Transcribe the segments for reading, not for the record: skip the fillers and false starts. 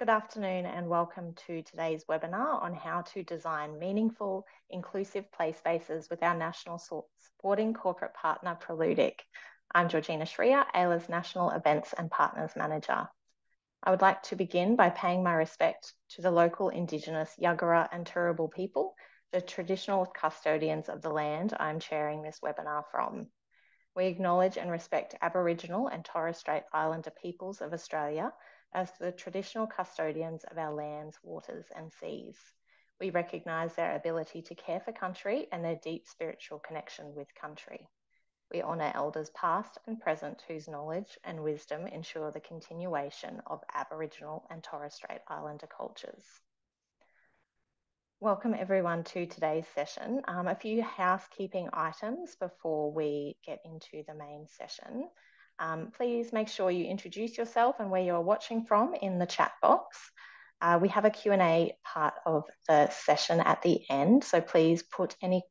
Good afternoon and welcome to today's webinar on how to design meaningful, inclusive play spaces with our national supporting corporate partner, Proludic. I'm Georgina Shriya, AILA's National Events and Partners Manager. I would like to begin by paying my respect to the local Indigenous Yagara and Turrbal people, the traditional custodians of the land I'm chairing this webinar from. We acknowledge and respect Aboriginal and Torres Strait Islander peoples of Australia as the traditional custodians of our lands, waters and seas. We recognise their ability to care for country and their deep spiritual connection with country. We honour elders past and present whose knowledge and wisdom ensure the continuation of Aboriginal and Torres Strait Islander cultures. Welcome everyone to today's session. A few housekeeping items before we get into the main session. Please make sure you introduce yourself and where you're watching from in the chat box. We have a Q&A part of the session at the end, so please put any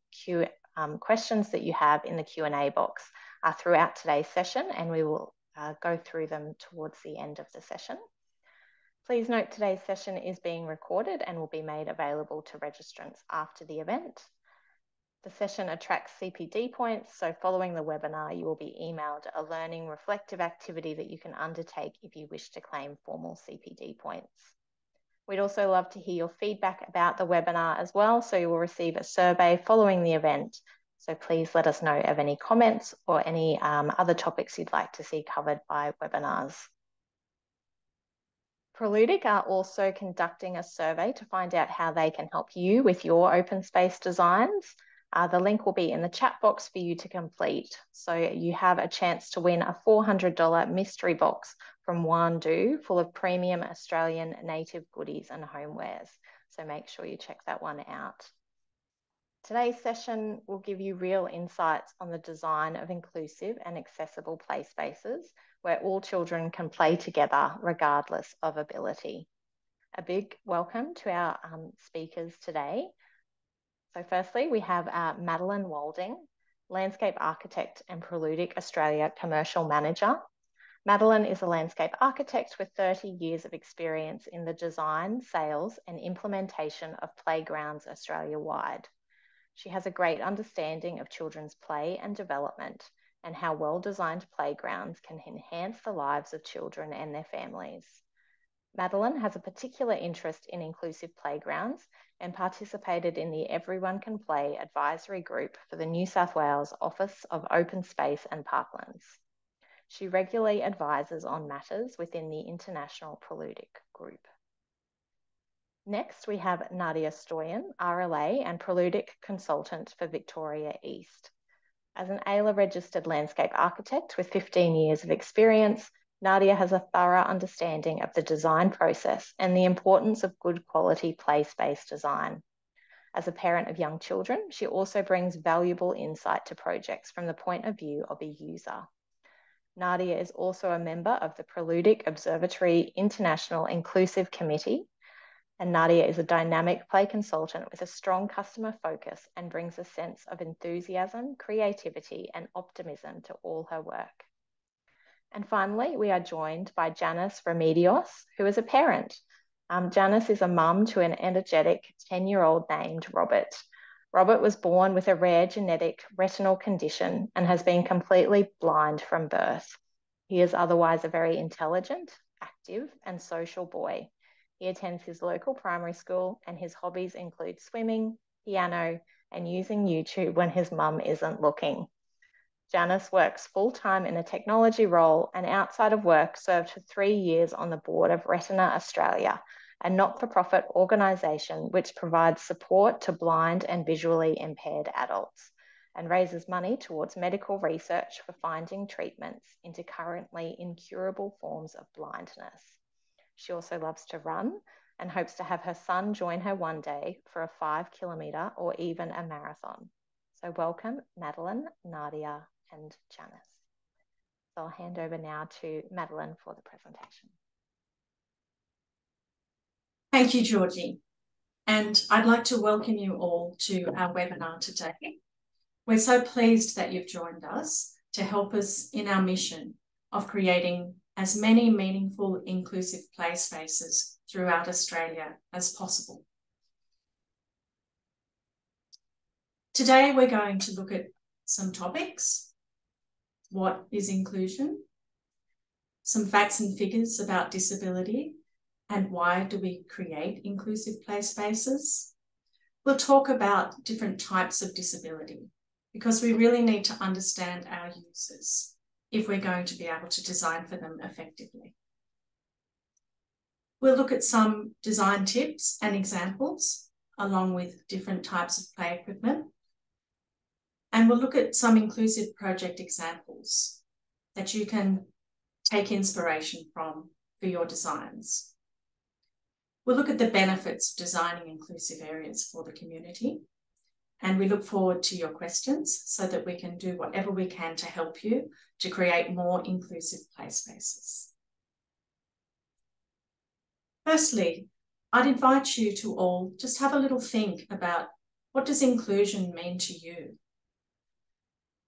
questions that you have in the Q&A box throughout today's session, and we will go through them towards the end of the session. Please note today's session is being recorded and will be made available to registrants after the event. The session attracts CPD points, so following the webinar, you will be emailed a learning reflective activity that you can undertake if you wish to claim formal CPD points. We'd also love to hear your feedback about the webinar as well, so you will receive a survey following the event. So please let us know of any comments or any other topics you'd like to see covered by webinars. Proludic are also conducting a survey to find out how they can help you with your open space designs. The link will be in the chat box for you to complete. So you have a chance to win a $400 mystery box from Wandu full of premium Australian native goodies and homewares. So make sure you check that one out. Today's session will give you real insights on the design of inclusive and accessible play spaces where all children can play together regardless of ability. A big welcome to our speakers today. So firstly, we have Madeleine Walding, Landscape Architect and Proludic Australia Commercial Manager. Madeleine is a landscape architect with 30 years of experience in the design, sales and implementation of playgrounds Australia-wide. She has a great understanding of children's play and development and how well-designed playgrounds can enhance the lives of children and their families. Madeleine has a particular interest in inclusive playgrounds and participated in the Everyone Can Play advisory group for the New South Wales Office of Open Space and Parklands. She regularly advises on matters within the International Proludic Group. Next, we have Nadia Stojan, RLA and Proludic Consultant for Victoria East. As an AILA registered landscape architect with 15 years of experience, Nadia has a thorough understanding of the design process and the importance of good quality play space design. As a parent of young children, she also brings valuable insight to projects from the point of view of a user. Nadia is also a member of the Proludic Observatory International Inclusive Committee, and Nadia is a dynamic play consultant with a strong customer focus and brings a sense of enthusiasm, creativity and optimism to all her work. And finally, we are joined by Janice Remedios, who is a parent. Janice is a mum to an energetic 10-year-old named Robert. Robert was born with a rare genetic retinal condition and has been completely blind from birth. He is otherwise a very intelligent, active and social boy. He attends his local primary school and his hobbies include swimming, piano and using YouTube when his mum isn't looking. Janice works full-time in a technology role and outside of work served for 3 years on the board of Retina Australia, a not-for-profit organisation which provides support to blind and visually impaired adults and raises money towards medical research for finding treatments into currently incurable forms of blindness. She also loves to run and hopes to have her son join her one day for a 5-kilometre or even a marathon. So welcome Madeleine, Nadia and Janice. So I'll hand over now to Madeleine for the presentation. Thank you, Georgie. And I'd like to welcome you all to our webinar today. We're so pleased that you've joined us to help us in our mission of creating as many meaningful, inclusive play spaces throughout Australia as possible. Today, we're going to look at some topics. What is inclusion? Some facts and figures about disability and why do we create inclusive play spaces? We'll talk about different types of disability because we really need to understand our users if we're going to be able to design for them effectively. We'll look at some design tips and examples along with different types of play equipment. And we'll look at some inclusive project examples that you can take inspiration from for your designs. We'll look at the benefits of designing inclusive areas for the community. And we look forward to your questions so that we can do whatever we can to help you to create more inclusive play spaces. Firstly, I'd invite you to all just have a little think about what does inclusion mean to you?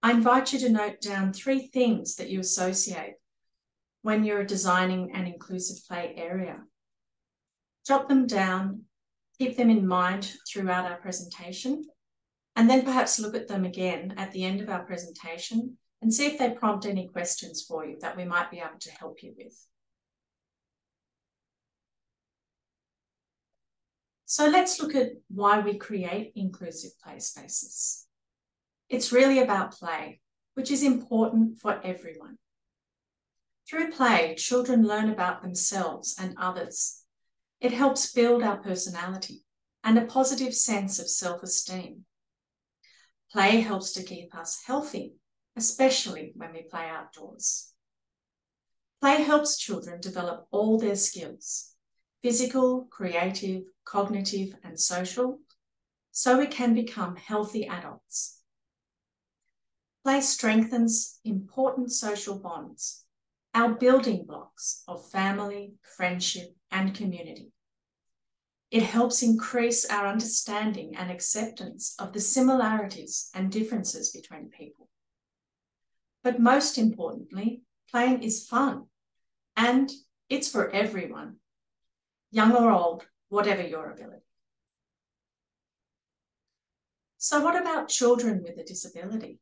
I invite you to note down 3 things that you associate when you're designing an inclusive play area. Jot them down, keep them in mind throughout our presentation, and then perhaps look at them again at the end of our presentation and see if they prompt any questions for you that we might be able to help you with. So let's look at why we create inclusive play spaces. It's really about play, which is important for everyone. Through play, children learn about themselves and others. It helps build our personality and a positive sense of self-esteem. Play helps to keep us healthy, especially when we play outdoors. Play helps children develop all their skills, physical, creative, cognitive, and social, so we can become healthy adults. Play strengthens important social bonds, our building blocks of family, friendship, and community. It helps increase our understanding and acceptance of the similarities and differences between people. But most importantly, playing is fun, and it's for everyone, young or old, whatever your ability. So what about children with a disability?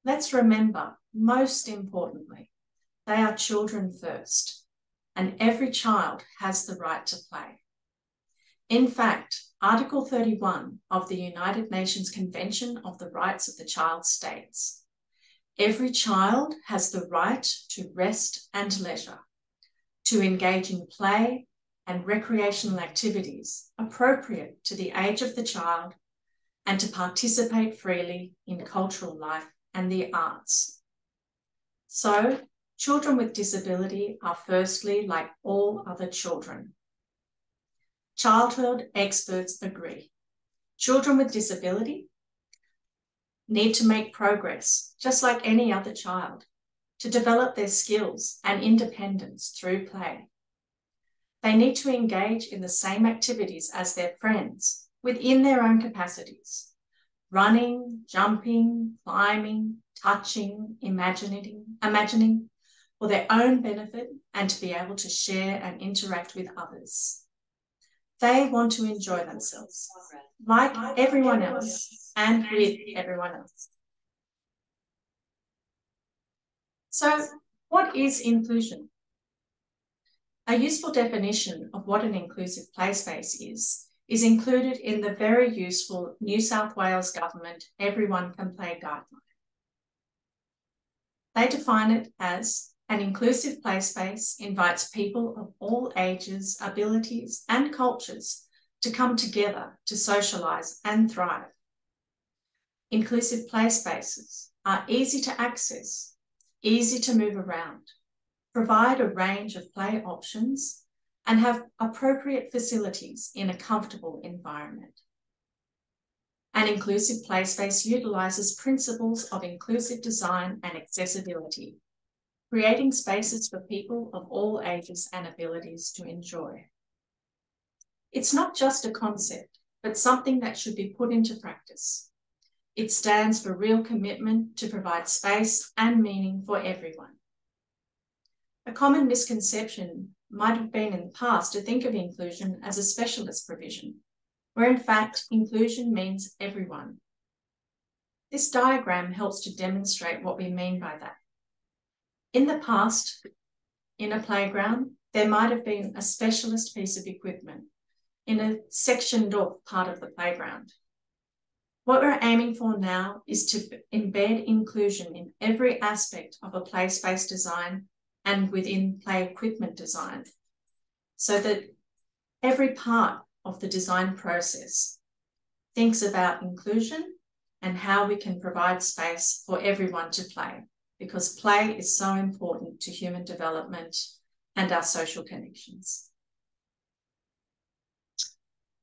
Let's remember, most importantly, they are children first, and every child has the right to play. In fact, Article 31 of the United Nations Convention of the Rights of the Child states, every child has the right to rest and leisure, to engage in play and recreational activities appropriate to the age of the child, and to participate freely in cultural life and the arts. So, children with disability are firstly like all other children. Childhood experts agree. Children with disability need to make progress, just like any other child, to develop their skills and independence through play. They need to engage in the same activities as their friends within their own capacities. Running, jumping, climbing, touching, imagining for their own benefit and to be able to share and interact with others. They want to enjoy themselves like everyone else and with everyone else. So, what is inclusion? A useful definition of what an inclusive play space is included in the very useful New South Wales Government Everyone Can Play guideline. They define it as an inclusive play space invites people of all ages, abilities, and cultures to come together to socialise and thrive. Inclusive play spaces are easy to access, easy to move around, provide a range of play options, and have appropriate facilities in a comfortable environment. An inclusive play space utilises principles of inclusive design and accessibility, creating spaces for people of all ages and abilities to enjoy. It's not just a concept, but something that should be put into practice. It stands for real commitment to provide space and meaning for everyone. A common misconception might have been in the past to think of inclusion as a specialist provision, where in fact inclusion means everyone. This diagram helps to demonstrate what we mean by that. In the past, in a playground, there might have been a specialist piece of equipment in a sectioned off part of the playground. What we're aiming for now is to embed inclusion in every aspect of a play space design and within play equipment design, so that every part of the design process thinks about inclusion and how we can provide space for everyone to play, because play is so important to human development and our social connections.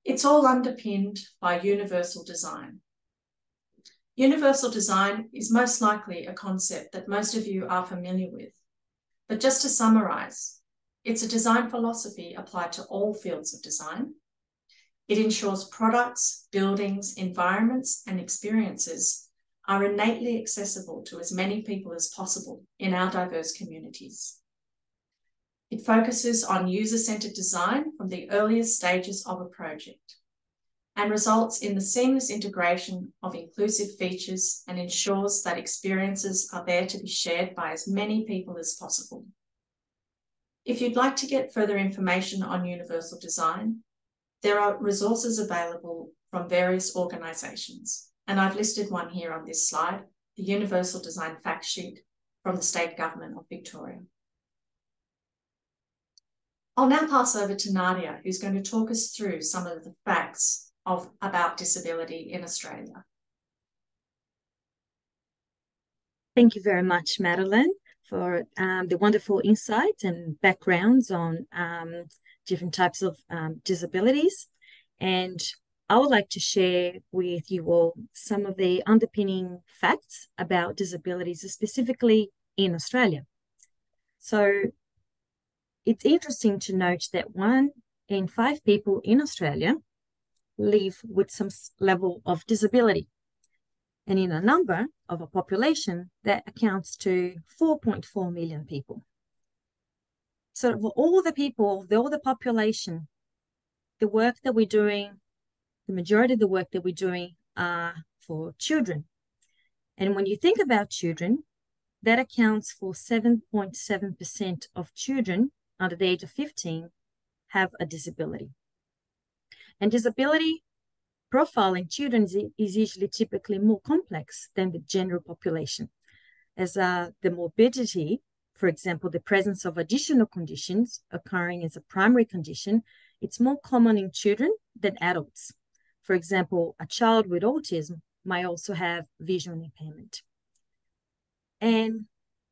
It's all underpinned by universal design. Universal design is most likely a concept that most of you are familiar with. But just to summarise, it's a design philosophy applied to all fields of design. It ensures products, buildings, environments, and experiences are innately accessible to as many people as possible in our diverse communities. It focuses on user-centred design from the earliest stages of a project and results in the seamless integration of inclusive features and ensures that experiences are there to be shared by as many people as possible. If you'd like to get further information on universal design, there are resources available from various organisations, and I've listed one here on this slide, the Universal Design Fact Sheet from the State Government of Victoria. I'll now pass over to Nadia, who's going to talk us through some of the facts about disability in Australia. Thank you very much, Madeleine, for the wonderful insights and backgrounds on different types of disabilities. And I would like to share with you all some of the underpinning facts about disabilities, specifically in Australia. So it's interesting to note that 1 in 5 people in Australia live with some level of disability. And in a number of a population that accounts to 4.4 million people. So for all the people, all the population, the work that we're doing, the majority of the work that we're doing are for children. And when you think about children, that accounts for 7.7% of children under the age of 15 have a disability. And disability profile in children is usually typically more complex than the general population, as the morbidity, for example, the presence of additional conditions occurring as a primary condition, it's more common in children than adults. For example, a child with autism might also have visual impairment. And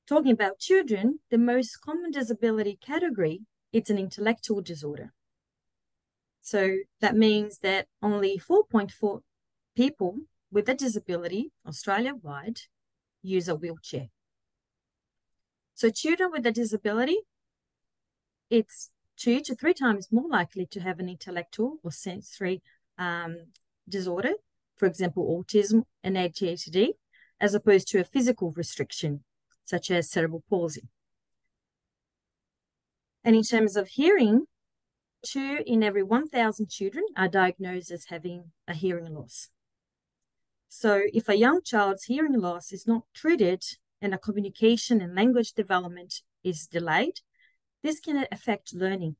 talking about children, the most common disability category, it's an intellectual disorder. So that means that only 4.4 people with a disability Australia-wide use a wheelchair. So children with a disability, it's 2 to 3 times more likely to have an intellectual or sensory disorder, for example, autism and ADHD, as opposed to a physical restriction, such as cerebral palsy. And in terms of hearing, 2 in every 1,000 children are diagnosed as having a hearing loss. So if a young child's hearing loss is not treated and a communication and language development is delayed, this can affect learning.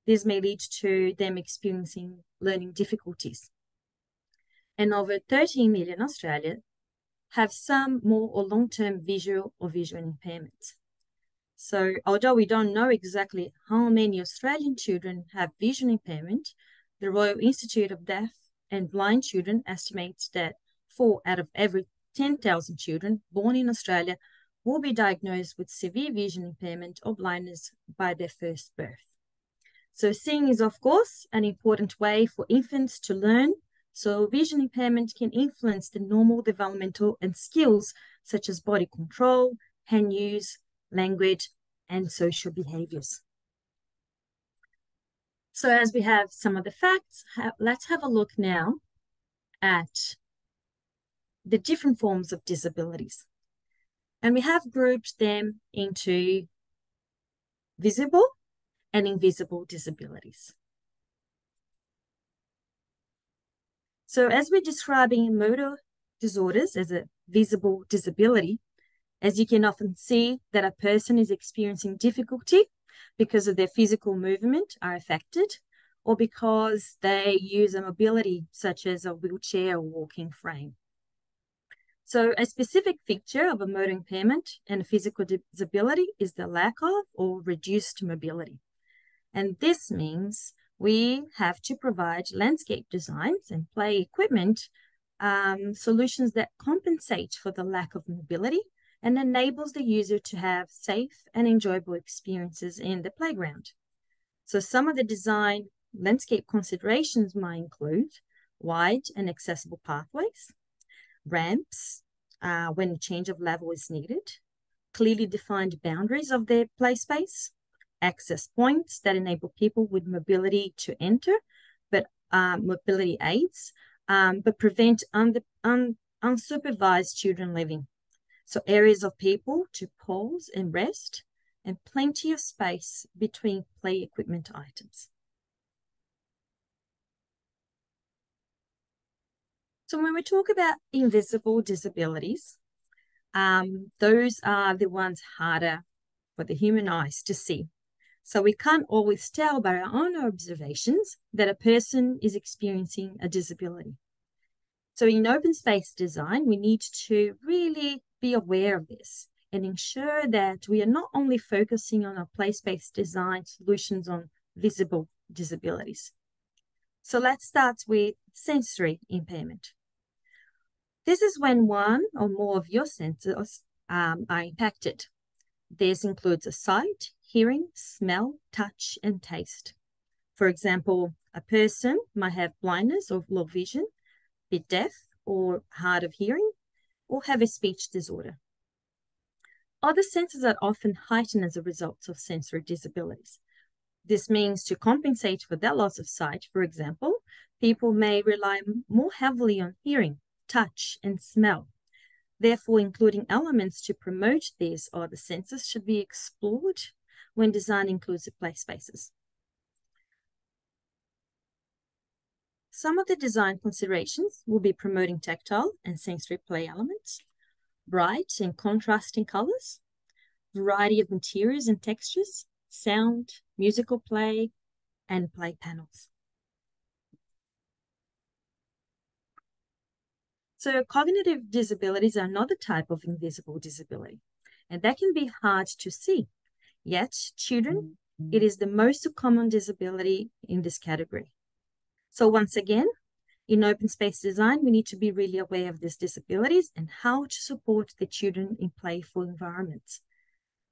This may lead to them experiencing learning difficulties. And over 13 million Australians have some more or long-term visual or visual impairments. So although we don't know exactly how many Australian children have vision impairment, the Royal Institute of Deaf and Blind Children estimates that 4 out of every 10,000 children born in Australia will be diagnosed with severe vision impairment or blindness by their first birth. So seeing is, of course, an important way for infants to learn. So vision impairment can influence the normal developmental and skills such as body control, hand use, language, and social behaviors. So as we have some of the facts, let's have a look now at the different forms of disabilities. And we have grouped them into visible and invisible disabilities. So as we're describing motor disorders as a visible disability, as you can often see that a person is experiencing difficulty because of their physical movement are affected, or because they use a mobility such as a wheelchair or walking frame. So a specific feature of a motor impairment and a physical disability is the lack of or reduced mobility. And this means we have to provide landscape designs and play equipment solutions that compensate for the lack of mobility and enables the user to have safe and enjoyable experiences in the playground. So some of the design landscape considerations might include wide and accessible pathways, ramps when a change of level is needed, clearly defined boundaries of their play space, access points that enable people with mobility to enter, but mobility aids, but prevent unsupervised children living. So areas of people to pause and rest, and plenty of space between play equipment items. So when we talk about invisible disabilities, those are the ones harder for the human eyes to see. So we can't always tell by our own observations that a person is experiencing a disability. So in open space design, we need to really be aware of this and ensure that we are not only focusing on our play space design solutions on visible disabilities. So let's start with sensory impairment. This is when one or more of your senses are impacted. This includes a sight, hearing, smell, touch, and taste. For example, a person might have blindness or low vision, be deaf or hard of hearing, or have a speech disorder. Other senses are often heightened as a result of sensory disabilities. This means to compensate for that loss of sight, for example, people may rely more heavily on hearing, touch, and smell. Therefore, including elements to promote these other senses should be explored when designing inclusive play spaces. Some of the design considerations will be promoting tactile and sensory play elements, bright and contrasting colors, variety of materials and textures, sound, musical play, and play panels. So cognitive disabilities are another type of invisible disability, and that can be hard to see. Yet, children, it is the most common disability in this category. So once again, in open space design, we need to be really aware of these disabilities and how to support the children in playful environments.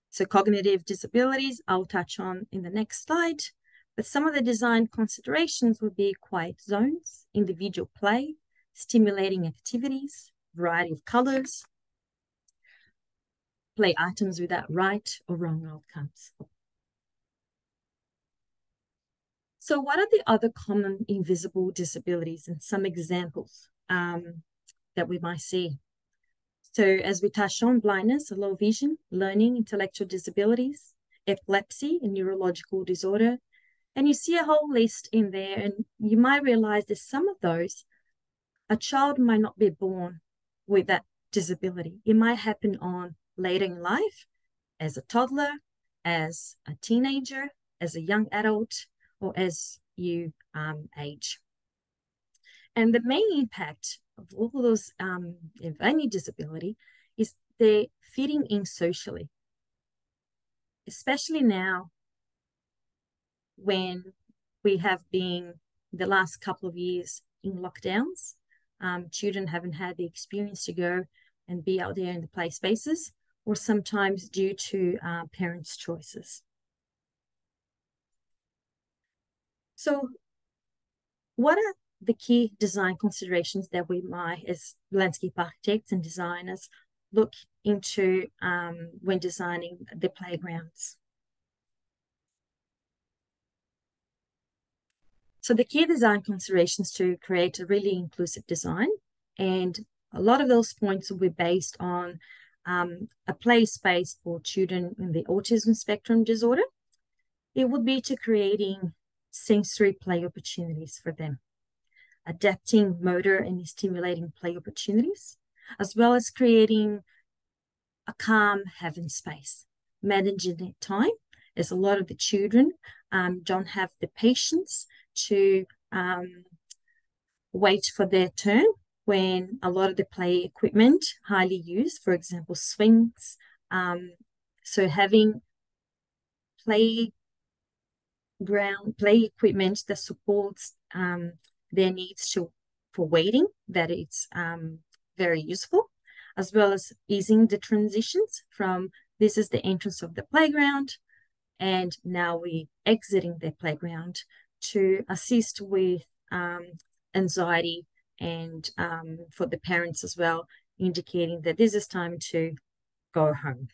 So cognitive disabilities, I'll touch on in the next slide, but some of the design considerations would be quiet zones, individual play, stimulating activities, variety of colors, play items without right or wrong outcomes. So what are the other common invisible disabilities and some examples that we might see? So as we touched on, blindness, low vision, learning, intellectual disabilities, epilepsy, and neurological disorder. And you see a whole list in there, and you might realize that some of those, a child might not be born with that disability. It might happen on later in life, as a toddler, as a teenager, as a young adult, or as you age. And the main impact of all those, if any disability, is they're fitting in socially, especially now when we have been the last couple of years in lockdowns. Children haven't had the experience to go and be out there in the play spaces, or sometimes due to parents' choices. So what are the key design considerations that we might, as landscape architects and designers, look into when designing the playgrounds? So the key design considerations to create a really inclusive design, and a lot of those points will be based on a play space for children in the autism spectrum disorder, it would be to creating sensory play opportunities for them, adapting motor and stimulating play opportunities, as well as creating a calm haven space, managing their time, as a lot of the children don't have the patience to wait for their turn when a lot of the play equipment highly used, for example, swings. So having play equipment that supports their needs for waiting, that it's very useful, as well as easing the transitions from this is the entrance of the playground and now we exiting the playground, to assist with anxiety and for the parents as well, indicating that this is time to go home.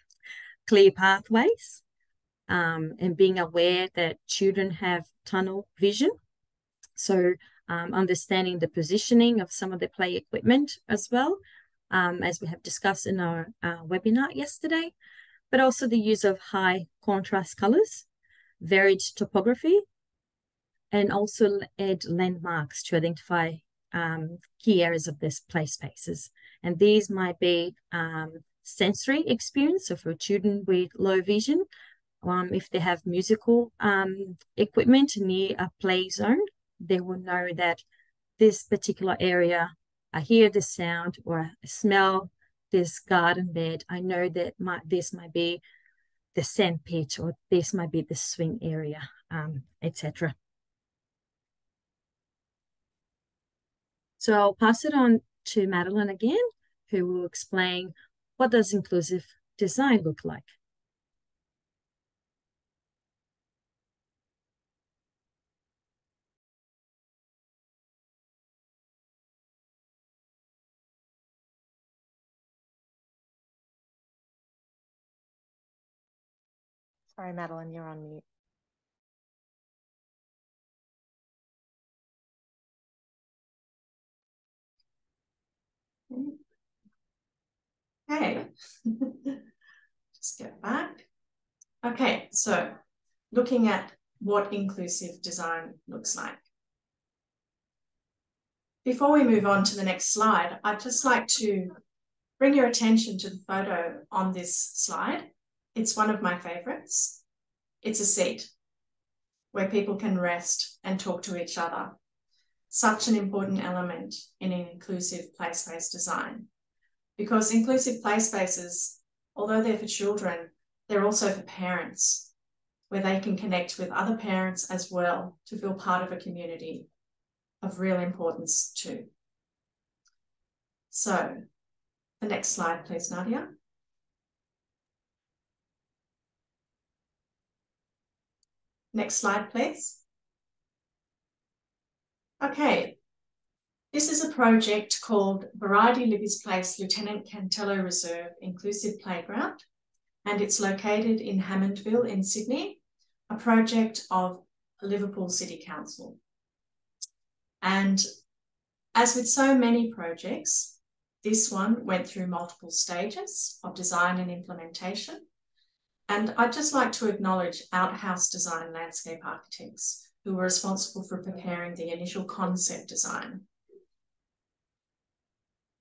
Clear pathways, and being aware that children have tunnel vision. So understanding the positioning of some of the play equipment as well, as we have discussed in our webinar yesterday, but also the use of high contrast colors, varied topography, and also add landmarks to identify key areas of this play spaces. And these might be sensory experience, so for children with low vision, if they have musical equipment near a play zone, they will know that this particular area, I hear this sound or I smell this garden bed, I know that this might be the sand pit or this might be the swing area, etc. So I'll pass it on to Madeleine again, who will explain what does inclusive design look like. Sorry, Madeleine, you're on mute. Okay, just get back. Okay, so looking at what inclusive design looks like. Before we move on to the next slide, I'd just like to bring your attention to the photo on this slide. It's one of my favorites. It's a seat where people can rest and talk to each other. Such an important element in an inclusive play space design, because inclusive play spaces, although they're for children, they're also for parents, where they can connect with other parents as well to feel part of a community of real importance too. So the next slide, please, Nadia. Next slide, please. Okay, this is a project called Variety Libby's Place Lieutenant Cantello Reserve Inclusive Playground, and it's located in Hammondville in Sydney, a project of Liverpool City Council. And as with so many projects, this one went through multiple stages of design and implementation. And I'd just like to acknowledge Outhouse Design landscape architects who were responsible for preparing the initial concept design.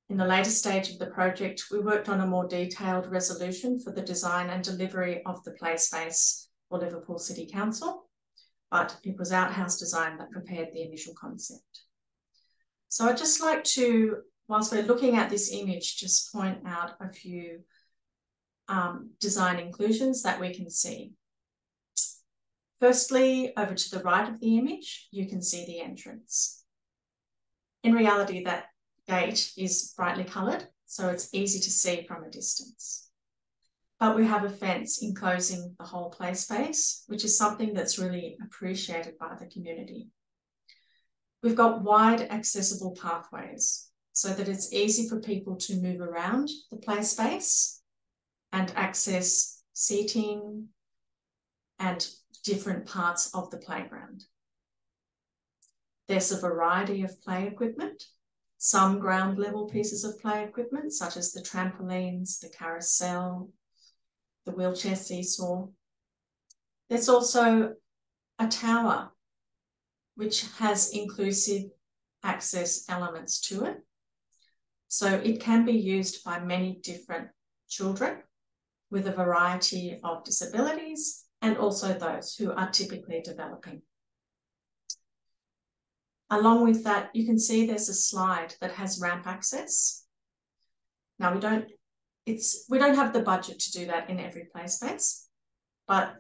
In the later stage of the project, we worked on a more detailed resolution for the design and delivery of the play space for Liverpool City Council, but it was Outhouse Design that prepared the initial concept. So I'd just like to, whilst we're looking at this image, just point out a few design inclusions that we can see. Firstly, over to the right of the image, you can see the entrance. In reality, that gate is brightly coloured, so it's easy to see from a distance. But we have a fence enclosing the whole play space, which is something that's really appreciated by the community. We've got wide accessible pathways so that it's easy for people to move around the play space and access seating and different parts of the playground. There's a variety of play equipment, some ground level pieces of play equipment, such as the trampolines, the carousel, the wheelchair seesaw. There's also a tower which has inclusive access elements to it. So it can be used by many different children with a variety of disabilities and also those who are typically developing. Along with that, you can see there's a slide that has ramp access. Now we don't have the budget to do that in every play space, but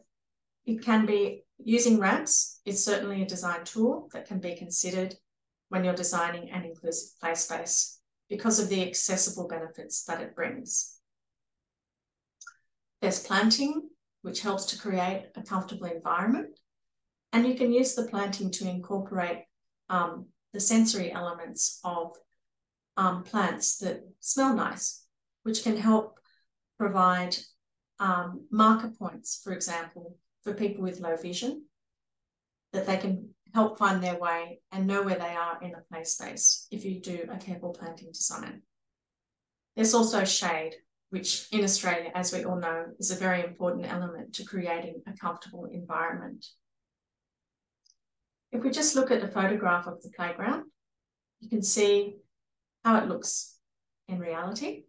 it can be using ramps is certainly a design tool that can be considered when you're designing an inclusive play space because of the accessible benefits that it brings. There's planting, which helps to create a comfortable environment, and you can use the planting to incorporate the sensory elements of plants that smell nice, which can help provide marker points, for example, for people with low vision, that they can help find their way and know where they are in a play space if you do a careful planting design. There's also shade, which in Australia, as we all know, is a very important element to creating a comfortable environment. If we just look at a photograph of the playground, you can see how it looks in reality.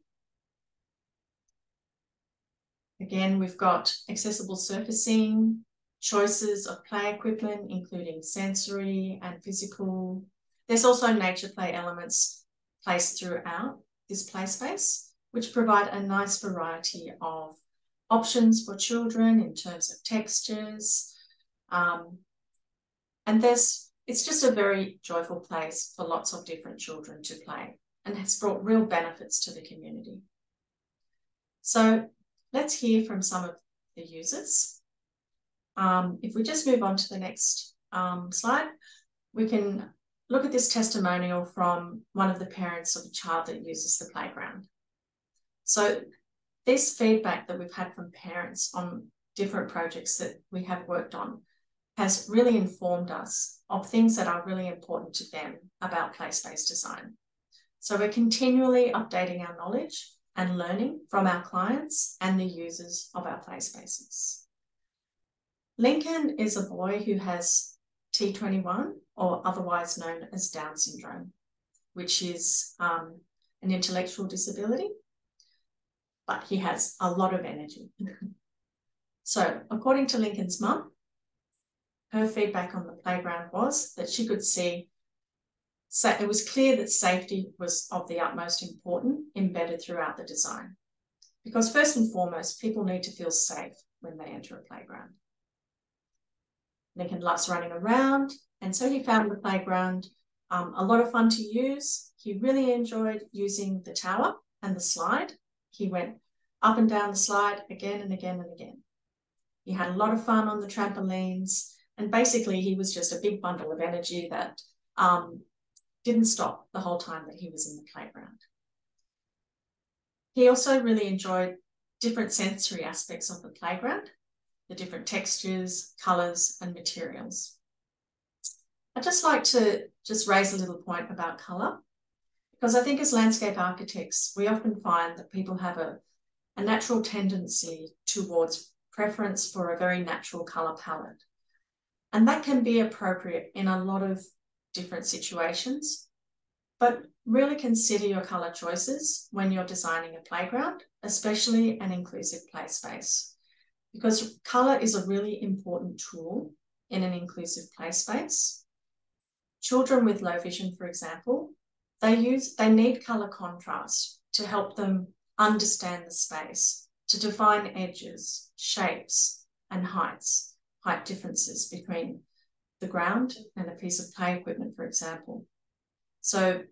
Again, we've got accessible surfacing, choices of play equipment, including sensory and physical. There's also nature play elements placed throughout this play space, which provide a nice variety of options for children in terms of textures. And it's just a very joyful place for lots of different children to play and has brought real benefits to the community. So let's hear from some of the users. If we just move on to the next slide, we can look at this testimonial from one of the parents of a child that uses the playground. So this feedback that we've had from parents on different projects that we have worked on has really informed us of things that are really important to them about play space design. So we're continually updating our knowledge and learning from our clients and the users of our play spaces. Lincoln is a boy who has T21, or otherwise known as Down syndrome, which is an intellectual disability, but he has a lot of energy. So according to Lincoln's mum, her feedback on the playground was that she could see, so it was clear that safety was of the utmost importance embedded throughout the design. Because first and foremost, people need to feel safe when they enter a playground. Lincoln loves running around, and so he found the playground a lot of fun to use. He really enjoyed using the tower and the slide. He went up and down the slide again and again and again. He had a lot of fun on the trampolines, and basically he was just a big bundle of energy that didn't stop the whole time that he was in the playground. He also really enjoyed different sensory aspects of the playground, the different textures, colours and materials. I'd just like to raise a little point about colour, because I think as landscape architects, we often find that people have a natural tendency towards preference for a very natural colour palette. And that can be appropriate in a lot of different situations, but really consider your colour choices when you're designing a playground, especially an inclusive play space, because colour is a really important tool in an inclusive play space. Children with low vision, for example, they need colour contrast to help them understand the space, to define edges, shapes, and height differences between the ground and a piece of play equipment, for example. So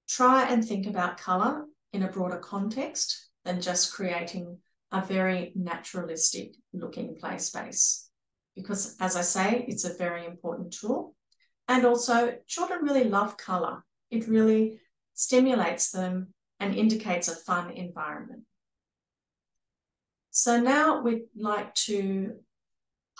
try and think about colour in a broader context than just creating a very naturalistic looking play space. Because as I say, it's a very important tool. And also children really love colour. It really stimulates them and indicates a fun environment. So now we'd like to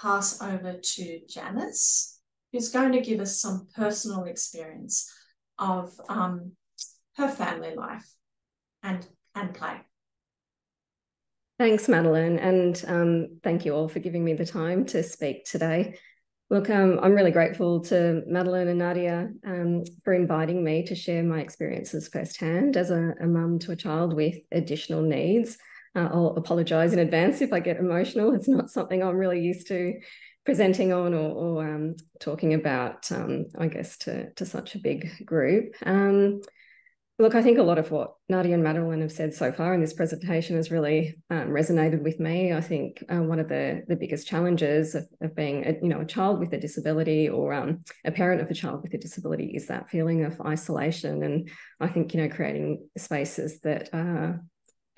pass over to Janice, who's going to give us some personal experience of her family life and play. Thanks, Madeleine, and thank you all for giving me the time to speak today. Look, I'm really grateful to Madeleine and Nadia for inviting me to share my experiences firsthand as a mum to a child with additional needs. I'll apologise in advance if I get emotional. It's not something I'm really used to presenting on or talking about, I guess, to such a big group. Look, I think a lot of what Nadia and Madeleine have said so far in this presentation has really resonated with me. I think one of the biggest challenges of being a child with a disability or a parent of a child with a disability is that feeling of isolation. And I think, creating spaces that are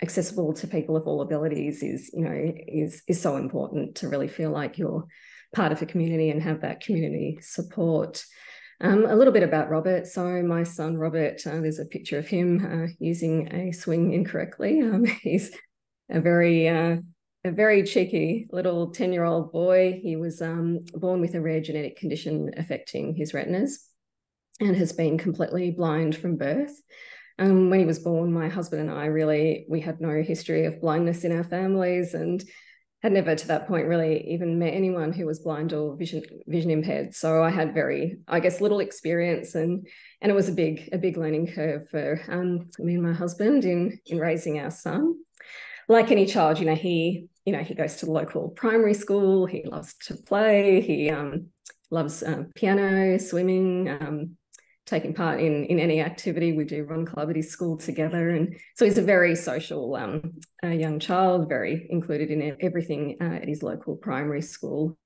accessible to people of all abilities is so important to really feel like you're part of a community and have that community support. A little bit about Robert. So my son, Robert, there's a picture of him using a swing incorrectly. He's a very cheeky little 10-year-old boy. He was born with a rare genetic condition affecting his retinas and has been completely blind from birth. When he was born, my husband and I we had no history of blindness in our families and had never to that point really even met anyone who was blind or vision impaired. So I had little experience, and it was a big learning curve for me and my husband in raising our son. Like any child, he goes to the local primary school. He loves to play. He loves piano, swimming, taking part in any activity. We do run club at his school together. And so he's a very social young child, very included in everything at his local primary school.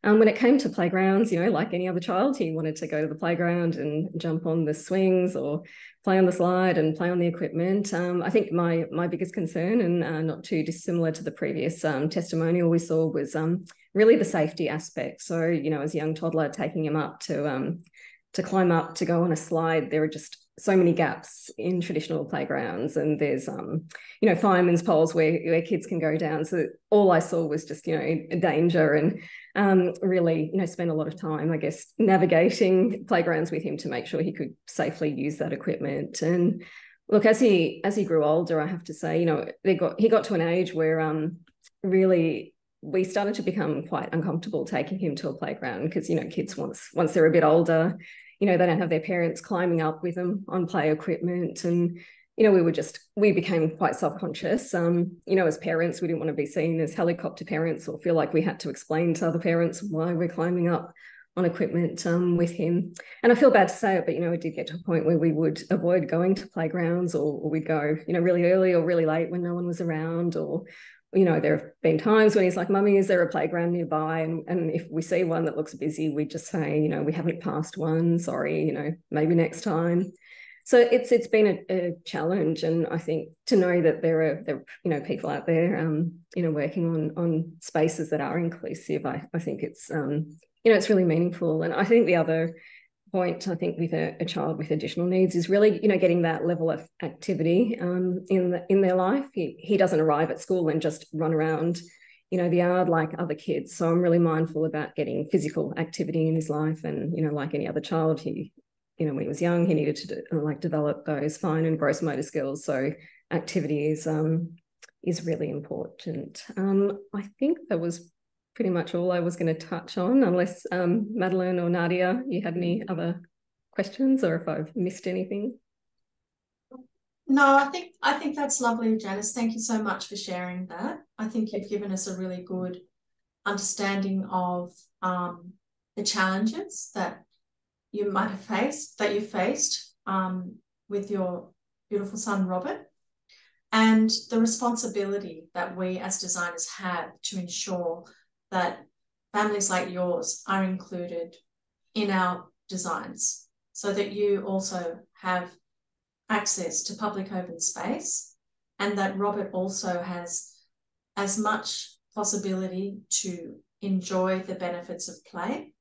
When it came to playgrounds, like any other child, he wanted to go to the playground and jump on the swings or play on the slide and play on the equipment. I think my biggest concern, and not too dissimilar to the previous testimonial we saw, was really the safety aspect. So, as a young toddler, taking him up to climb up to go on a slide, there are just so many gaps in traditional playgrounds, and there's fireman's poles where kids can go down. So all I saw was just danger, and really spent a lot of time, I guess, navigating playgrounds with him to make sure he could safely use that equipment. And look, as he grew older, I have to say, he got to an age where really we started to become quite uncomfortable taking him to a playground because, kids once they're a bit older, they don't have their parents climbing up with them on play equipment. And, we became quite self-conscious. As parents, we didn't want to be seen as helicopter parents or feel like we had to explain to other parents why we're climbing up on equipment with him. And I feel bad to say it, but, it did get to a point where we would avoid going to playgrounds, or we'd go, really early or really late when no one was around, or there have been times when he's like, "Mummy, is there a playground nearby?" And if we see one that looks busy, we just say, "We haven't passed one. Sorry, maybe next time." So it's been a challenge, and I think to know that there are people out there, working on spaces that are inclusive, I think it's it's really meaningful. And I think the other point, I think, with a child with additional needs is really, getting that level of activity in their life. He doesn't arrive at school and just run around, the yard like other kids. So I'm really mindful about getting physical activity in his life. And, like any other child, he, when he was young, he needed to develop those fine and gross motor skills. So activity is really important. I think that was pretty much all I was going to touch on, unless Madeleine or Nadia, you had any other questions, or if I've missed anything. No, I think that's lovely, Janice. Thank you so much for sharing that. I think you've given us a really good understanding of the challenges that you might have faced, with your beautiful son, Robert, and the responsibility that we as designers have to ensure that families like yours are included in our designs, so that you also have access to public open space, and that Robert also has as much possibility to enjoy the benefits of play,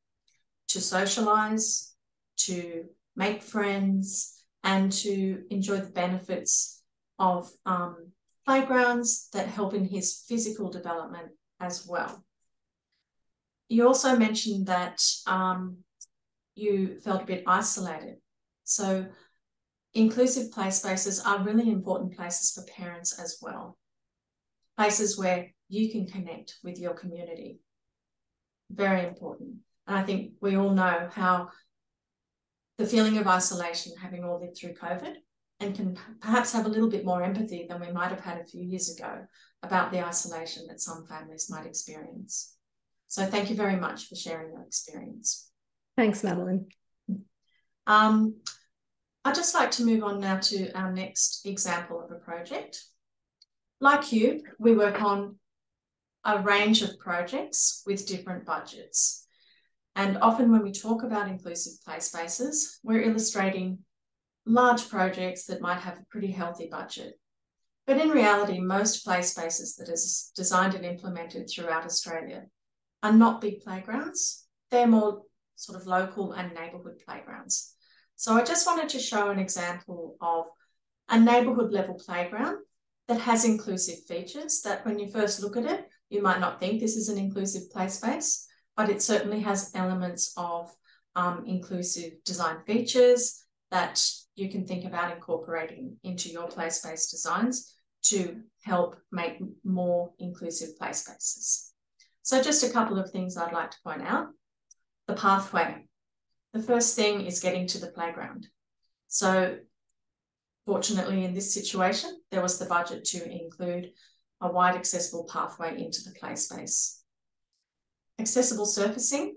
to socialise, to make friends, and to enjoy the benefits of playgrounds that help in his physical development as well. You also mentioned that you felt a bit isolated. So inclusive play spaces are really important places for parents as well. places where you can connect with your community. Very important. And I think we all know how the feeling of isolation, having all lived through COVID, and can perhaps have a little bit more empathy than we might have had a few years ago about the isolation that some families might experience. So thank you very much for sharing your experience. Thanks, Madeleine. I'd just like to move on now to our next example of a project. Like you, we work on a range of projects with different budgets. And often when we talk about inclusive play spaces, we're illustrating large projects that might have a pretty healthy budget. But in reality, most play spaces that is designed and implemented throughout Australia are not big playgrounds. They're more sort of local and neighbourhood playgrounds. So I just wanted to show an example of a neighbourhood level playground that has inclusive features that when you first look at it, you might not think this is an inclusive play space, but it certainly has elements of inclusive design features that you can think about incorporating into your play space designs to help make more inclusive play spaces. So just a couple of things I'd like to point out. The pathway. The first thing is getting to the playground. So fortunately in this situation, there was the budget to include a wide accessible pathway into the play space. Accessible surfacing,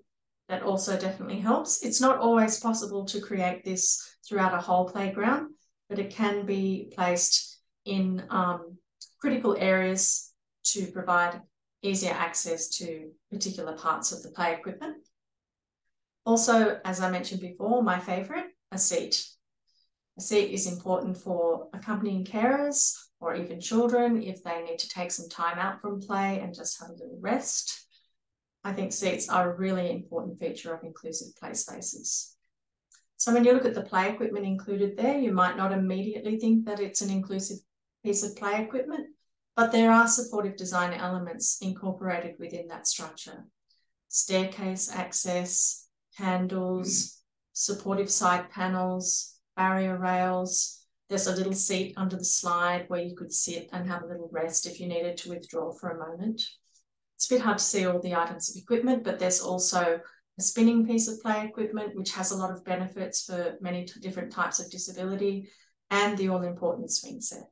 that also definitely helps. It's not always possible to create this throughout a whole playground, but it can be placed in critical areas to provide easier access to particular parts of the play equipment. Also, as I mentioned before, my favourite, a seat. A seat is important for accompanying carers or even children if they need to take some time out from play and just have a little rest. I think seats are a really important feature of inclusive play spaces. So when you look at the play equipment included there, you might not immediately think that it's an inclusive piece of play equipment, but there are supportive design elements incorporated within that structure. Staircase access, handles, supportive side panels, barrier rails. There's a little seat under the slide where you could sit and have a little rest if you needed to withdraw for a moment. It's a bit hard to see all the items of equipment, but there's also a spinning piece of play equipment, which has a lot of benefits for many different types of disability, and the all-important swing set.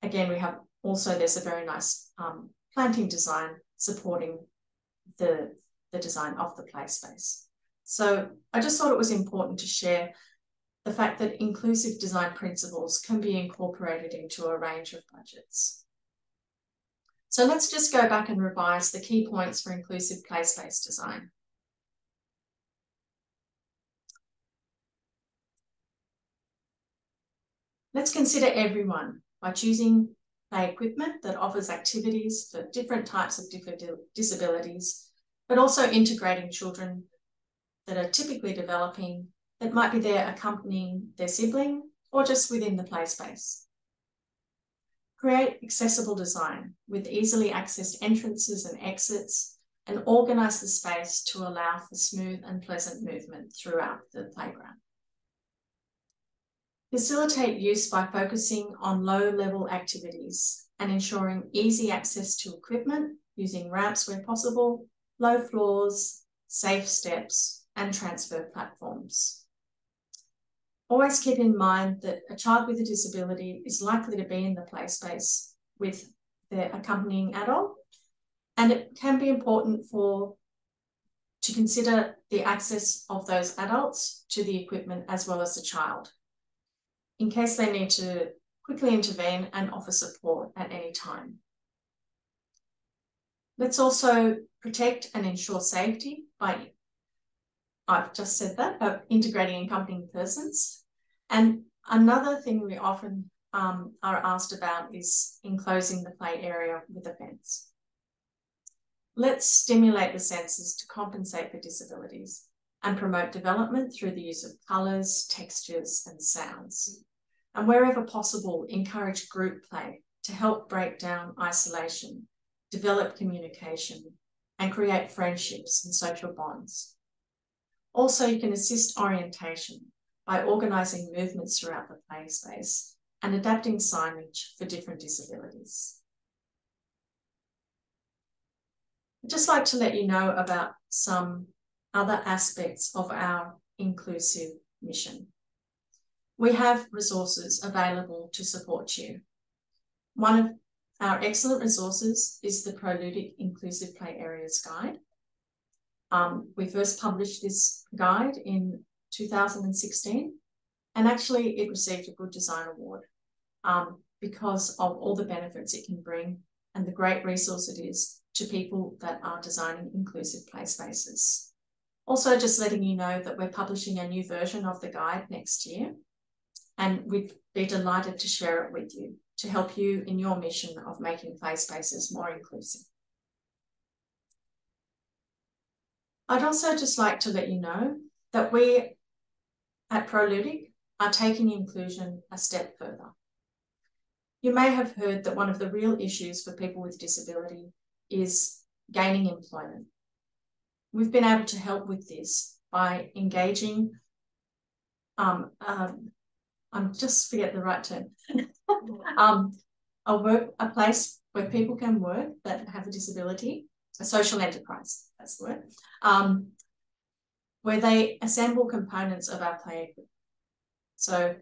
Again, we have also, there's a very nice planting design supporting the design of the play space. So I just thought it was important to share the fact that inclusive design principles can be incorporated into a range of budgets. So let's just go back and revise the key points for inclusive play space design. Let's consider everyone by choosing play equipment that offers activities for different types of different disabilities, but also integrating children that are typically developing, that might be there accompanying their sibling or just within the play space. Create accessible design with easily accessed entrances and exits, and organise the space to allow for smooth and pleasant movement throughout the playground. Facilitate use by focusing on low-level activities and ensuring easy access to equipment using ramps where possible, low floors, safe steps, and transfer platforms. Always keep in mind that a child with a disability is likely to be in the play space with their accompanying adult, and it can be important to consider the access of those adults to the equipment as well as the child, in case they need to quickly intervene and offer support at any time. Let's also protect and ensure safety by, I've just said that, of integrating accompanying persons. And another thing we often are asked about is enclosing the play area with a fence. Let's stimulate the senses to compensate for disabilities and promote development through the use of colours, textures, and sounds. And wherever possible, encourage group play to help break down isolation, develop communication, and create friendships and social bonds. Also, you can assist orientation by organising movements throughout the play space and adapting signage for different disabilities. I'd just like to let you know about some other aspects of our inclusive mission. We have resources available to support you. One of our excellent resources is the Proludic Inclusive Play Areas Guide. We first published this guide in 2016, and actually it received a Good Design Award because of all the benefits it can bring and the great resource it is to people that are designing inclusive play spaces. Also, just letting you know that we're publishing a new version of the guide next year, and we'd be delighted to share it with you to help you in your mission of making play spaces more inclusive. I'd also just like to let you know that we at Proludic are taking inclusion a step further. You may have heard that one of the real issues for people with disability is gaining employment. We've been able to help with this by engaging, I'm just forget the right term, a place where people can work that have a disability, a social enterprise, that's the word, where they assemble components of our play equipment. So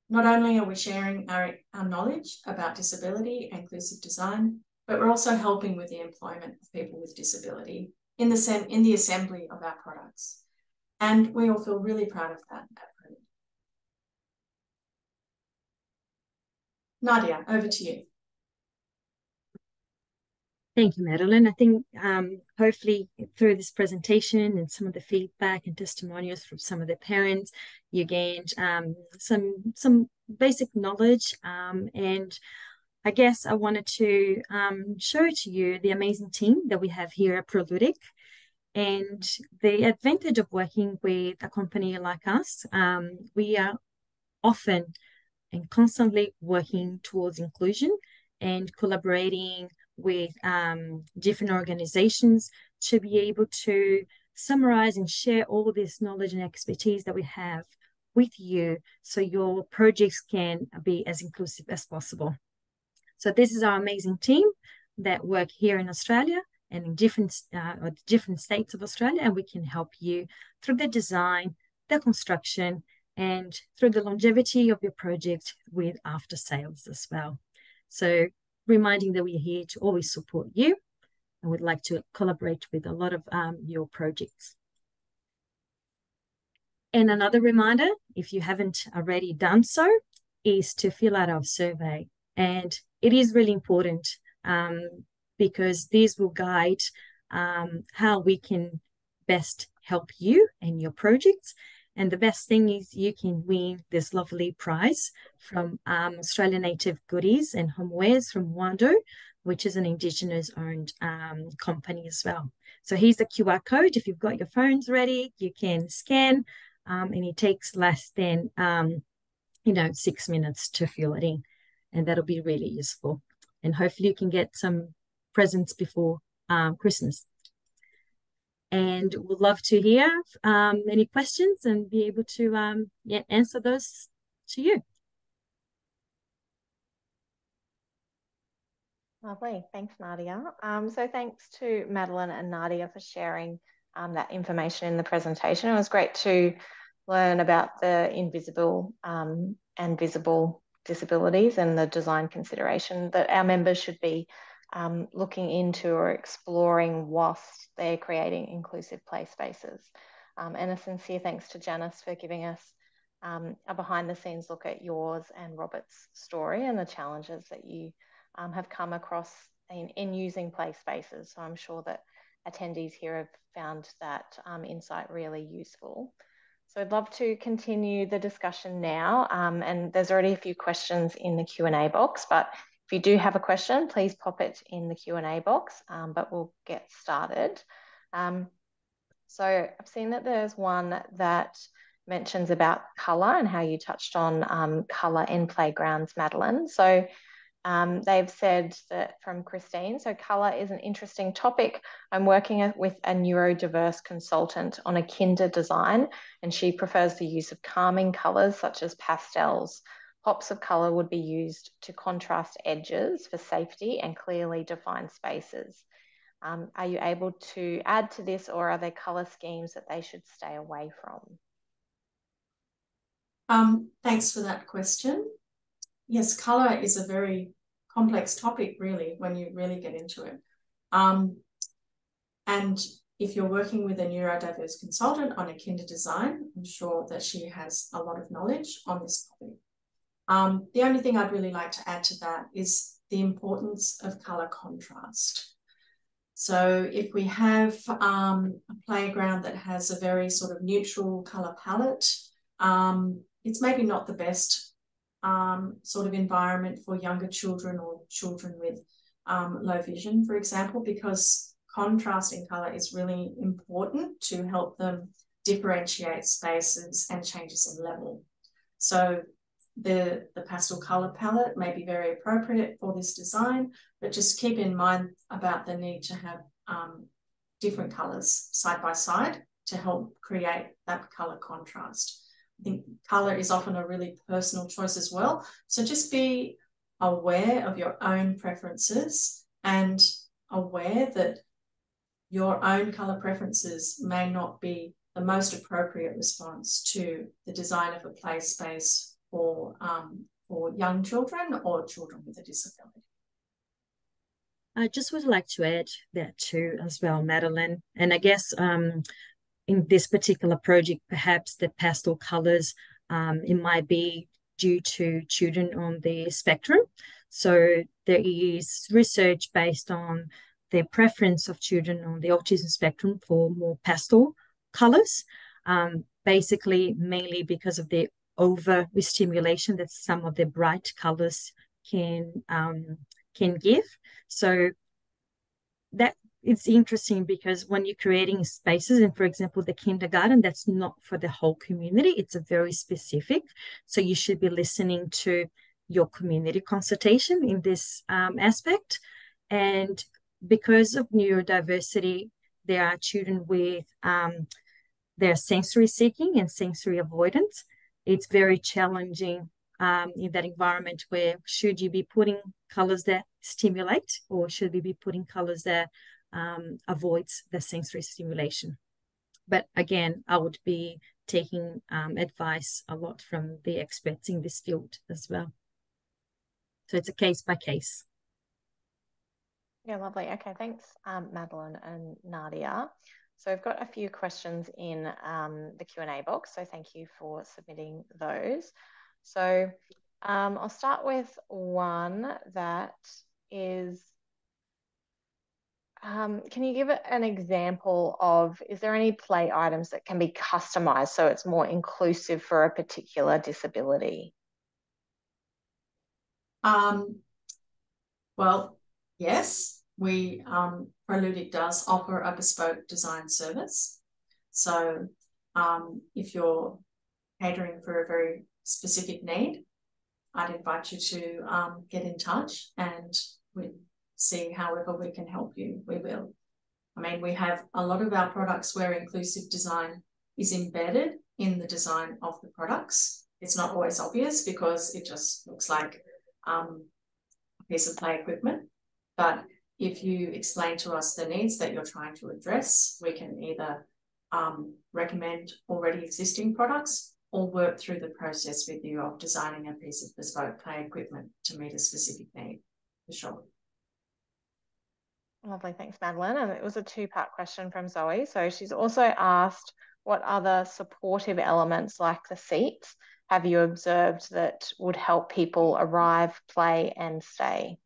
not only are we sharing our knowledge about disability and inclusive design, but we're also helping with the employment of people with disability in the assembly of our products. And we all feel really proud of that at Proludic. Nadia, over to you. Thank you, Madeleine. I think hopefully through this presentation and some of the feedback and testimonials from some of the parents, you gained some basic knowledge. And I guess I wanted to show to you the amazing team that we have here at Proludic. And the advantage of working with a company like us, we are often and constantly working towards inclusion and collaborating with different organizations to be able to summarize and share all this knowledge and expertise that we have with you so your projects can be as inclusive as possible. So this is our amazing team that work here in Australia and in different states of Australia, and we can help you through the design, the construction, and through the longevity of your project with after sales as well. So reminding that we're here to always support you and would like to collaborate with a lot of your projects. And another reminder, if you haven't already done so, is to fill out our survey. And it is really important because this will guide how we can best help you and your projects. And the best thing is you can win this lovely prize from Australian Native Goodies and Homewares from Walding, which is an Indigenous-owned company as well. So here's the QR code. If you've got your phones ready, you can scan, and it takes less than 6 minutes to fill it in, and that'll be really useful. And hopefully you can get some presents before Christmas. And we'd love to hear any questions and be able to answer those to you. Lovely. Thanks, Nadia. So thanks to Madeleine and Nadia for sharing that information in the presentation. It was great to learn about the invisible and visible disabilities and the design consideration that our members should be looking into or exploring whilst they're creating inclusive play spaces. And a sincere thanks to Janice for giving us a behind the scenes look at yours and Robert's story and the challenges that you have come across in using play spaces. So I'm sure that attendees here have found that insight really useful. So I'd love to continue the discussion now. And there's already a few questions in the Q&A box, but if you do have a question, please pop it in the Q&A box, but we'll get started. So I've seen that there's one that mentions about colour and how you touched on colour in playgrounds, Madeleine. So they've said that from Christine, so colour is an interesting topic. I'm working with a neurodiverse consultant on a kinder design, and she prefers the use of calming colours such as pastels. Pops of colour would be used to contrast edges for safety and clearly define spaces. Are you able to add to this, or are there colour schemes that they should stay away from? Thanks for that question. Yes, colour is a very complex topic, really, when you really get into it. And if you're working with a neurodiverse consultant on a kinder design, I'm sure that she has a lot of knowledge on this topic. The only thing I'd really like to add to that is the importance of colour contrast. So if we have a playground that has a very sort of neutral colour palette, it's maybe not the best sort of environment for younger children or children with low vision, for example, because contrast in colour is really important to help them differentiate spaces and changes in level. So the pastel colour palette may be very appropriate for this design, but just keep in mind about the need to have different colours side by side to help create that colour contrast. I think colour is often a really personal choice as well. So just be aware of your own preferences and aware that your own colour preferences may not be the most appropriate response to the design of a play space for young children or children with a disability. I just would like to add that too as well, Madeleine. And I guess in this particular project, perhaps the pastel colours, it might be due to children on the spectrum. So there is research based on the preference of children on the autism spectrum for more pastel colours, basically mainly because of the over-stimulation that some of the bright colours can give. So that it's interesting because when you're creating spaces, and for example, the kindergarten, that's not for the whole community, it's a very specific. So you should be listening to your community consultation in this aspect. And because of neurodiversity, there are children with their sensory seeking and sensory avoidance. It's very challenging in that environment where should you be putting colors that stimulate or should we be putting colors that avoids the sensory stimulation. But again, I would be taking advice a lot from the experts in this field as well. So it's a case by case. Yeah, lovely. Okay, thanks, Madeleine and Nadia. So I've got a few questions in the Q&A box, so thank you for submitting those. So I'll start with one that is, can you give an example of, is there any play items that can be customized so it's more inclusive for a particular disability? Well, yes, Proludic does offer a bespoke design service. So if you're catering for a very specific need, I'd invite you to get in touch and we'd see however we can help you, we will. I mean, we have a lot of our products where inclusive design is embedded in the design of the products. It's not always obvious because it just looks like a piece of play equipment. But if you explain to us the needs that you're trying to address, we can either recommend already existing products or work through the process with you of designing a piece of bespoke play equipment to meet a specific need, for sure. Lovely, thanks, Madeleine. And it was a two-part question from Zoe. So she's also asked, what other supportive elements like the seats have you observed that would help people arrive, play and stay?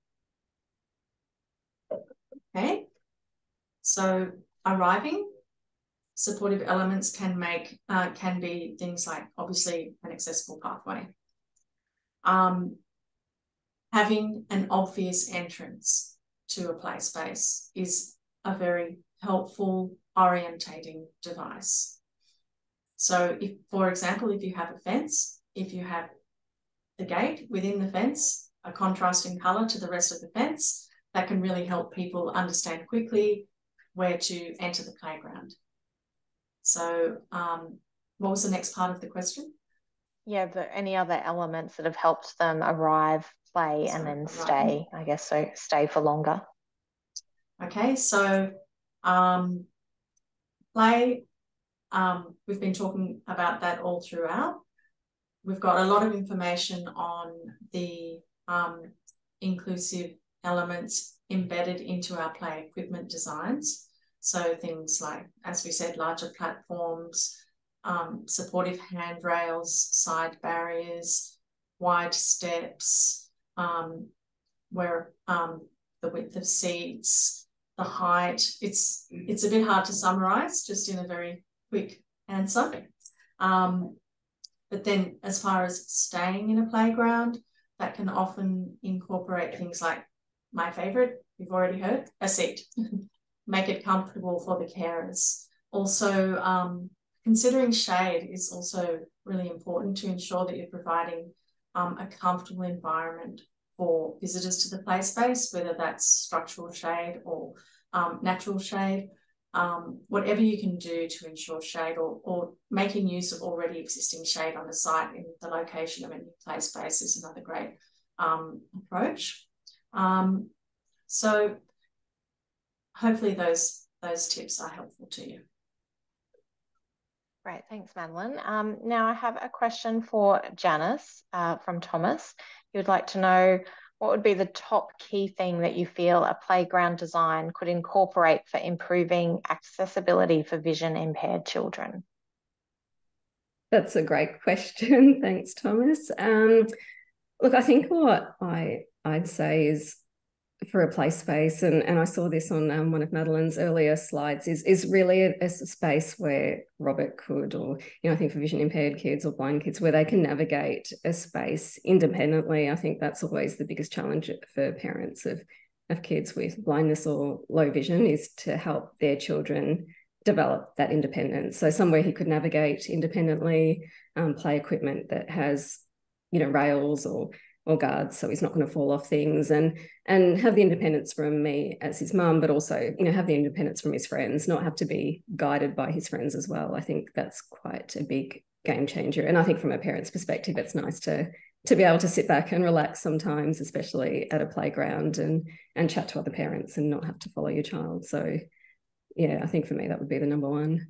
Okay, so arriving, supportive elements can be things like obviously an accessible pathway. Having an obvious entrance to a play space is a very helpful orientating device. So if, for example, if you have a fence, if you have the gate within the fence, a contrasting colour to the rest of the fence, that can really help people understand quickly where to enter the playground. So what was the next part of the question? Yeah, any other elements that have helped them arrive, play and then stay, I guess, so stay for longer. Okay, so play, we've been talking about that all throughout. We've got a lot of information on the inclusive elements embedded into our play equipment designs. So things like, as we said, larger platforms, supportive handrails, side barriers, wide steps, where the width of seats, the height. It's a bit hard to summarize just in a very quick answer. But then as far as staying in a playground, that can often incorporate things like my favorite, you've already heard, a seat. Make it comfortable for the carers. Also, considering shade is also really important to ensure that you're providing a comfortable environment for visitors to the play space, whether that's structural shade or natural shade. Whatever you can do to ensure shade or making use of already existing shade on the site in the location of a new play space is another great approach. So hopefully those tips are helpful to you. Great, thanks, Madeleine. Now I have a question for Janice from Thomas. He would like to know what would be the top key thing that you feel a playground design could incorporate for improving accessibility for vision impaired children? That's a great question. Thanks, Thomas. Look, I think what I'd say is for a play space, and I saw this on one of Madeleine's earlier slides, is really a space where Robert could, or, I think for vision impaired kids or blind kids, where they can navigate a space independently. I think that's always the biggest challenge for parents of kids with blindness or low vision, is to help their children develop that independence. So somewhere he could navigate independently, play equipment that has, rails or guards, so he's not going to fall off things, and have the independence from me as his mum, but also, have the independence from his friends, not have to be guided by his friends as well. I think that's quite a big game changer. And I think from a parent's perspective, it's nice to be able to sit back and relax sometimes, especially at a playground, and chat to other parents and not have to follow your child. So yeah, I think for me that would be the number one.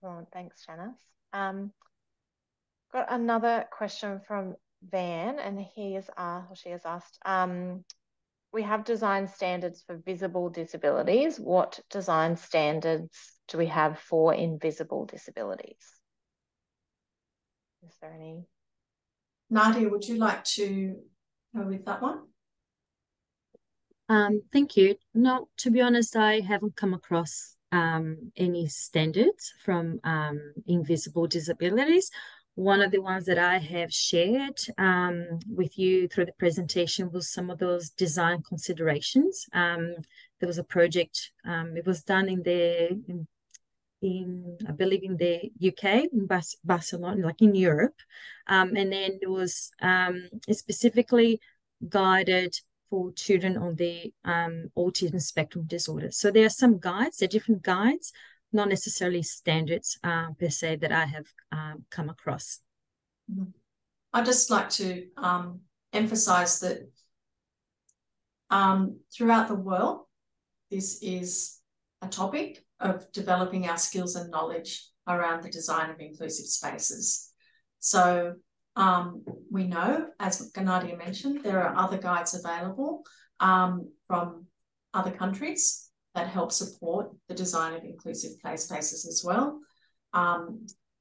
Well, thanks, Janice. Got another question from Van, and she has asked, we have design standards for visible disabilities. What design standards do we have for invisible disabilities? Is there any? Nadia, would you like to go with that one? Thank you. No, to be honest, I haven't come across any standards from invisible disabilities. One of the ones that I have shared with you through the presentation was some of those design considerations. There was a project, it was done in I believe in the UK, in Barcelona, like in Europe. And then it was specifically guided for children on the autism spectrum disorder. So there are some guides, there are different guides, not necessarily standards per se that I have come across. I'd just like to emphasize that throughout the world, this is a topic of developing our skills and knowledge around the design of inclusive spaces. So we know, as Nadia mentioned, there are other guides available from other countries that help support the design of inclusive play spaces as well.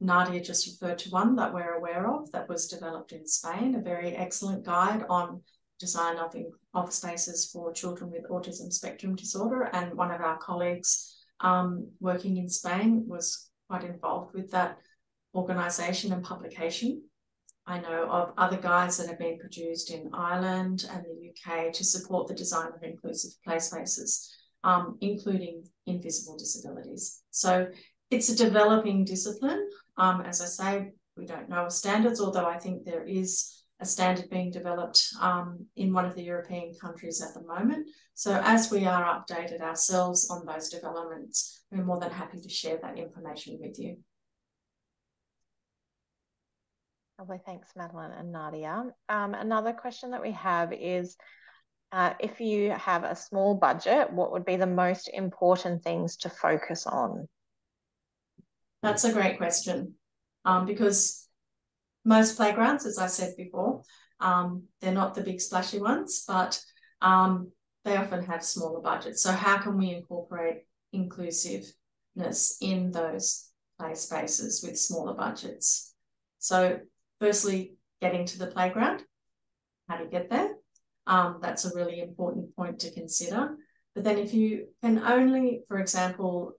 Nadia just referred to one that we're aware of that was developed in Spain, a very excellent guide on design of spaces for children with autism spectrum disorder. And one of our colleagues working in Spain was quite involved with that organisation and publication. I know of other guides that have been produced in Ireland and the UK to support the design of inclusive play spaces, including invisible disabilities. So it's a developing discipline. As I say, we don't know of standards, although I think there is a standard being developed in one of the European countries at the moment. So as we are updated ourselves on those developments, we're more than happy to share that information with you. Lovely, thanks, Madeleine and Nadia. Another question that we have is, if you have a small budget, what would be the most important things to focus on? That's a great question, because most playgrounds, as I said before, they're not the big splashy ones, but they often have smaller budgets. So how can we incorporate inclusiveness in those play spaces with smaller budgets? So firstly, getting to the playground. How do you get there? That's a really important point to consider. But then if you can only, for example,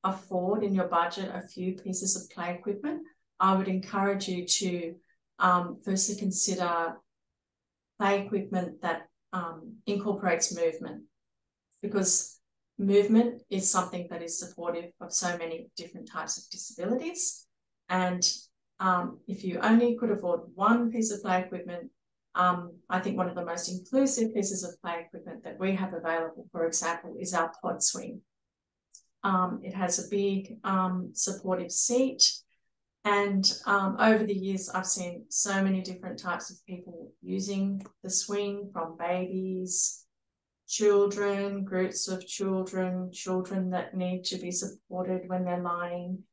afford in your budget a few pieces of play equipment, I would encourage you to firstly consider play equipment that incorporates movement, because movement is something that is supportive of so many different types of disabilities. And if you only could afford one piece of play equipment, I think one of the most inclusive pieces of play equipment that we have available, for example, is our pod swing. It has a big supportive seat. And over the years, I've seen so many different types of people using the swing, from babies, children, groups of children, children that need to be supported when they're lying,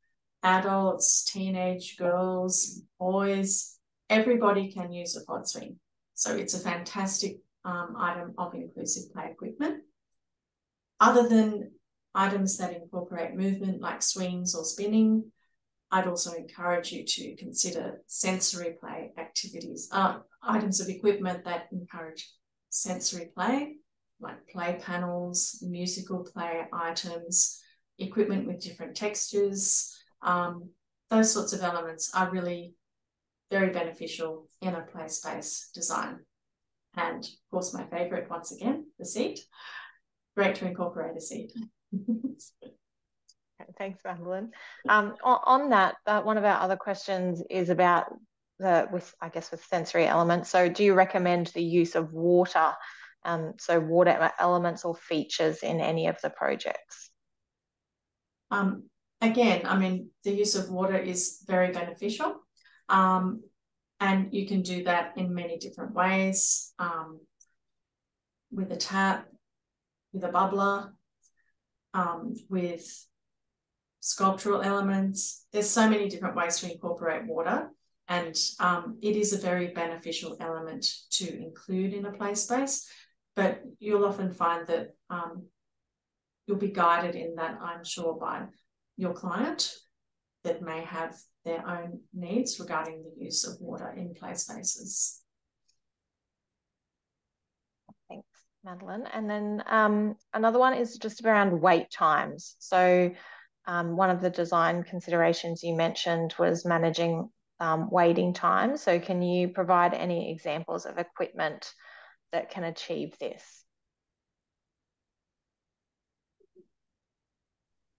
adults, teenage girls, boys. Everybody can use a pod swing. So it's a fantastic item of inclusive play equipment. Other than items that incorporate movement like swings or spinning, I'd also encourage you to consider sensory play activities, items of equipment that encourage sensory play, like play panels, musical play items, equipment with different textures. Those sorts of elements are really very beneficial in a play space design. And of course, my favorite, once again, the seat. Great to incorporate a seat. Thanks, Madeleine. On that, one of our other questions is about with sensory elements. So do you recommend the use of water, so water elements or features in any of the projects? Again, I mean, the use of water is very beneficial. And you can do that in many different ways, with a tap, with a bubbler, with sculptural elements. There's so many different ways to incorporate water, and it is a very beneficial element to include in a play space, but you'll often find that you'll be guided in that, I'm sure, by your client that may have their own needs regarding the use of water in play spaces. Thanks, Madeleine. And then another one is just around wait times. So one of the design considerations you mentioned was managing waiting time. So can you provide any examples of equipment that can achieve this?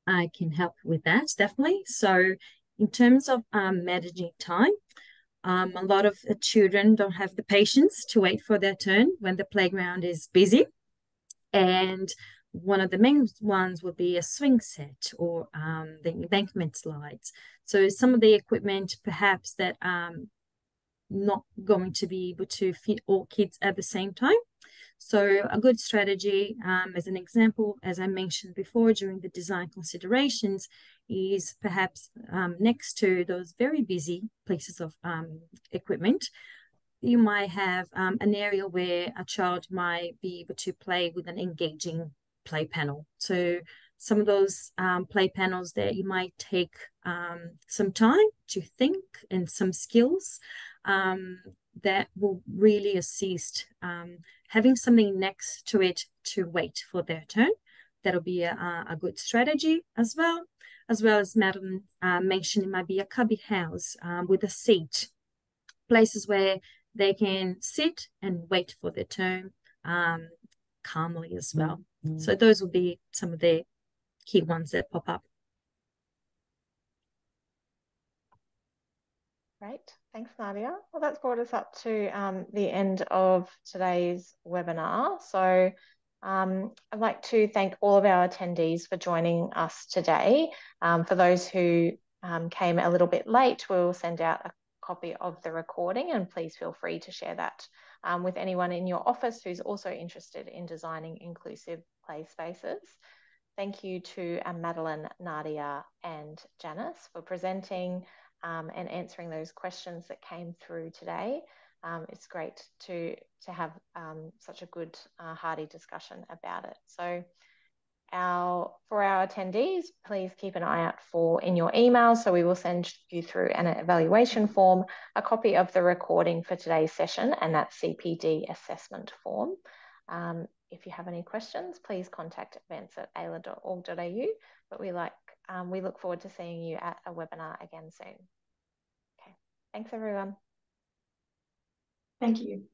I can help with that, definitely. So in terms of managing time, a lot of children don't have the patience to wait for their turn when the playground is busy. And one of the main ones would be a swing set or the embankment slides. So some of the equipment perhaps that not going to be able to fit all kids at the same time. So a good strategy, as an example, as I mentioned before during the design considerations, is perhaps next to those very busy places of equipment, you might have an area where a child might be able to play with an engaging play panel. So some of those play panels that you might take some time to think and some skills that will really assist having something next to it to wait for their turn. That'll be a good strategy as well as Madeleine mentioned, it might be a cubby house with a seat, places where they can sit and wait for their turn calmly as well. So those will be some of the key ones that pop up. Great. Thanks, Nadia. Well, that's brought us up to the end of today's webinar. So I'd like to thank all of our attendees for joining us today. For those who came a little bit late, we'll send out copy of the recording, and please feel free to share that with anyone in your office who's also interested in designing inclusive play spaces. Thank you to Madeleine, Nadia and Janice for presenting and answering those questions that came through today. It's great to have such a good hearty discussion about it. So for our attendees, please keep an eye out in your email. So we will send you through an evaluation form, a copy of the recording for today's session, and that CPD assessment form. If you have any questions, please contact events@aila.org.au. But we look forward to seeing you at a webinar again soon. Okay, thanks everyone. Thank you.